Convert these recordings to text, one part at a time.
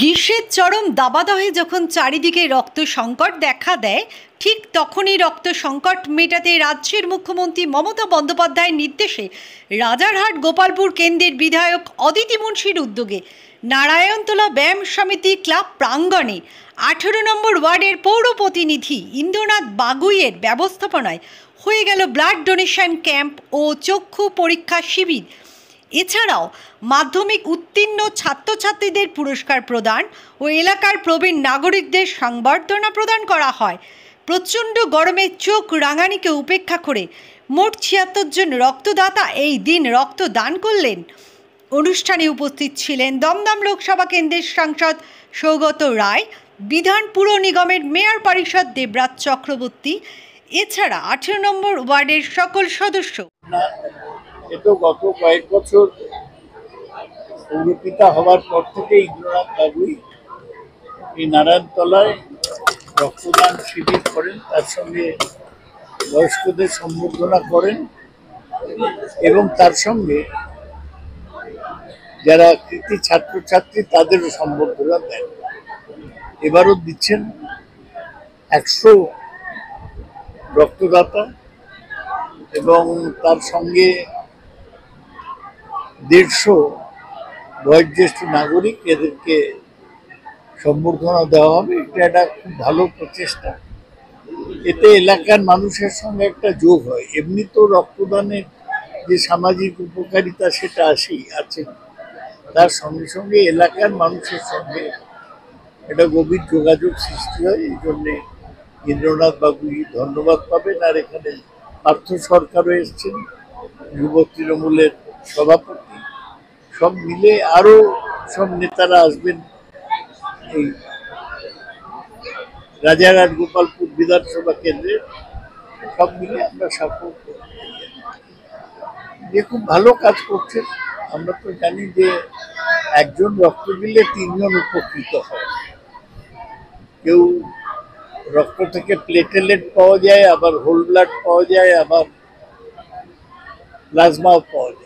গ্রীষ্মের চরম দাবানলে যখন চারিদিকে রক্ত সংকট দেখা দেয়, ঠিক তখনই রক্ত সংকট মেটাতে রাজ্যের মুখ্যমন্ত্রী মমতা বন্দ্যোপাধ্যায়ের নির্দেশে রাজারহাট গোপালপুর কেন্দ্রের বিধায়ক অদিতি মুন্সির উদ্যোগে নারায়ণতলা ব্যায়াম সমিতি ক্লাব প্রাঙ্গণে 18 নম্বর ওয়ার্ডের পৌর প্রতিনিধি ইন্দ্রনাথ বাগুইয়ের ব্যবস্থাপনায় হয়ে গেল ব্লাড ডোনেশন ক্যাম্প ও চক্ষু পরীক্ষা শিবির। এছাড়াও মাধ্যমিক উত্তীর্ণ ছাত্রছাত্রীদের পুরস্কার প্রদান ও এলাকার প্রবীণ নাগরিকদের সংবর্ধনা প্রদান করা হয়। প্রচণ্ড গরমে চোখ রাঙানিকে উপেক্ষা করে মোট ৭৬ জন রক্তদাতা এই দিন রক্তদান করলেন। অনুষ্ঠানে উপস্থিত ছিলেন দমদম লোকসভা কেন্দ্রের সাংসদ সৌগত রায়, বিধান পুর নিগমের মেয়র পরিষদ দেবরাজ চক্রবর্তী, এছাড়া 18 নম্বর ওয়ার্ডের সকল সদস্য। এতো গত কয়েক বছর পৌরপিতা হওয়ার পর থেকে ইন্দ্রনাথ বাগুই এই নারায়ণতলায় রক্তদান শিবির করেন, তার সঙ্গে বয়স্কদের সম্বর্ধনা করেন এবং তার সঙ্গে যারা কৃতি ছাত্রছাত্রী তাদেরও সম্বর্ধনা দেন। এবারও দিচ্ছেন 100 রক্তদাতা এবং তার সঙ্গে 150 বয়োজ্যেষ্ঠ নাগরিক, এদেরকে সম্বর্ধনা দেওয়া হবে। এটা একটা খুব ভালো প্রচেষ্টা। এতে এলাকার মানুষের সঙ্গে একটা যোগ হয়। এমনি তো রক্তদানের যে সামাজিক উপকারিতা সেটা আছে, তার সঙ্গে সঙ্গে এলাকার মানুষের সঙ্গে একটা গভীর যোগাযোগ সৃষ্টি হয়। এই জন্যে ইন্দ্রনাথ বাগুই ধন্যবাদ পাবেন। আর এখানে পার্থ সরকারও এসছেন, যুব তৃণমূলের সভাপতি, সব মিলে আরো সব নেতারা আসবেন। এই রাজারহাট গোপালপুর বিধানসভা কেন্দ্রে সব মিলে আমরা সাপোর্ট করতে যে খুব ভালো কাজ করছেন। আমরা তো জানি যে একজন রক্ত দিলে 3 জন উপকৃত হয়। কেউ রক্ত থেকে প্লেটেলেট পাওয়া যায়, আবার হোল ব্লাড পাওয়া যায়, আবার প্লাজমাও পাওয়া যায়।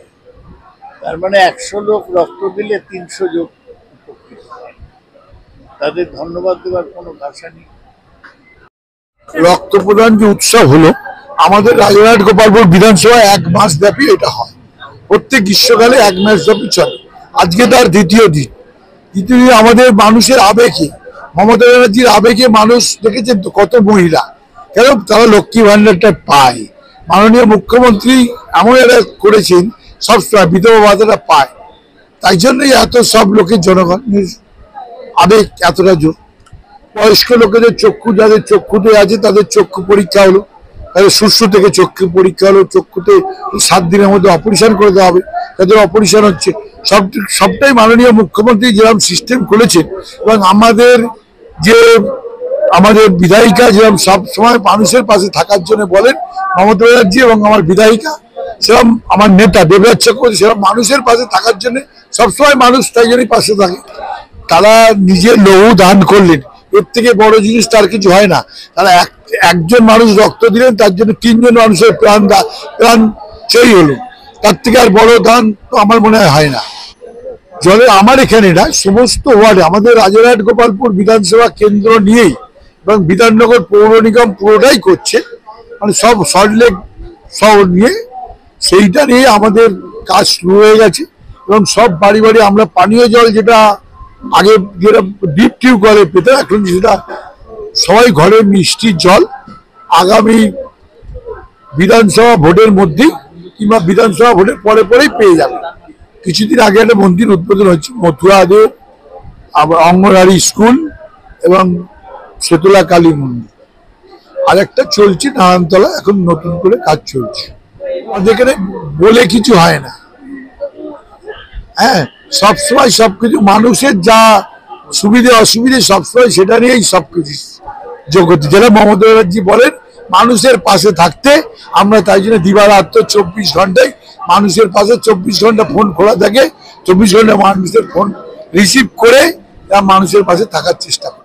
তার মানে 100 লোক রক্ত দিলে 300 জন উপকৃত হয়। তাদের ধন্যবাদ দেওয়ার কোনো ভাষা নেই। রক্ত প্রদান যে উৎসব হলো আমাদের রাজারহাট গোপালপুর বিধানসভায় 1 মাস ব্যাপী এটা হয়। প্রত্যেক গ্রীষ্মকালে 1 মাস ব্যাপী চলে। আজকে তার দ্বিতীয় দিন। আমাদের মানুষের আবেগে, মমতা ব্যানার্জির আবেগে মানুষ দেখেছে কত মহিলা কেন তারা লক্ষ্মী ভান্ডারটা পায়। মাননীয় মুখ্যমন্ত্রী এমন একটা করেছেন সবসময় বিধবা ভাতাটা পায়। তাই জন্যই এত সব লোকের জনগণের আবেগ এতটা জোর। বয়স্ক লোকেদের চক্ষু, যাদের চক্ষুতে আছে তাদের চক্ষু পরীক্ষা হলো, তাদের সুস্থ থেকে চক্ষু পরীক্ষা হলো। চক্ষুতে 7 দিনের মধ্যে অপারেশন করে দেওয়া হবে, তাদের অপারেশন হচ্ছে। সবটাই মাননীয় মুখ্যমন্ত্রী যেরকম সিস্টেম খুলেছেন এবং আমাদের বিধায়িকা যেরকম সব সময় মানুষের পাশে থাকার জন্য বলেন, মমতা ব্যানার্জি এবং আমার বিধায়িকা সেরকম আমার নেতা দেবরাজ চক্রবর্তী সেরকম মানুষের পাশে থাকার জন্য সবসময় মানুষ তাই জন্যই পাশে থাকে। তারা নিজে লৌহ দান করলেন, এর থেকে বড় জিনিস তার কিছু হয় না। তারা একজন মানুষ রক্ত দিলেন, তার জন্য 3 জন মানুষের প্রাণ সেই হলো। তার থেকে আর বড় দান তো আমার মনে হয় না। জলে আমার এখানে না, সমস্ত ওয়ার্ডে আমাদের রাজারহাট গোপালপুর বিধানসভা কেন্দ্র নিয়েই এবং বিধাননগর পৌর নিগম পুরোটাই করছে, মানে সব সল্টলেক শহর নিয়ে, সেইটা নিয়ে আমাদের কাজ শুরু হয়ে গেছে। এবং সব বাড়ি বাড়ি আমরা পানীয় জল, যেটা আগে যেটা ডিপ টিউবওয়েলে পেতে, এখন সেটা সবাই ঘরে মিষ্টির জল আগামী বিধানসভা ভোটের মধ্যেই কিংবা বিধানসভা ভোটের পরেই পেয়ে যাবে। কিছুদিন আগে একটা মন্দির উদ্বোধন হচ্ছে মথুরাদের, অঙ্গনওয়াড়ি স্কুল এবং শেতলা কালী মন্দির। আর একটা চলছে নারায়ণতলা, এখন নতুন করে কাজ চলছে। আমাদের এখানে বলে কিছু হয় না। হ্যাঁ, সবসময় সবকিছু মানুষের যা সুবিধে অসুবিধে সবসময় সেটা নিয়েই সবকিছু জগতে, যেটা মমতা ব্যানার্জি বলেন মানুষের পাশে থাকতে। আমরা তাই জন্য দিবারাত্র 24 ঘন্টায় মানুষের পাশে, 24 ঘন্টা ফোন খোলা থাকে, 24 ঘন্টা মানুষের ফোন রিসিভ করে মানুষের পাশে থাকার চেষ্টা করি।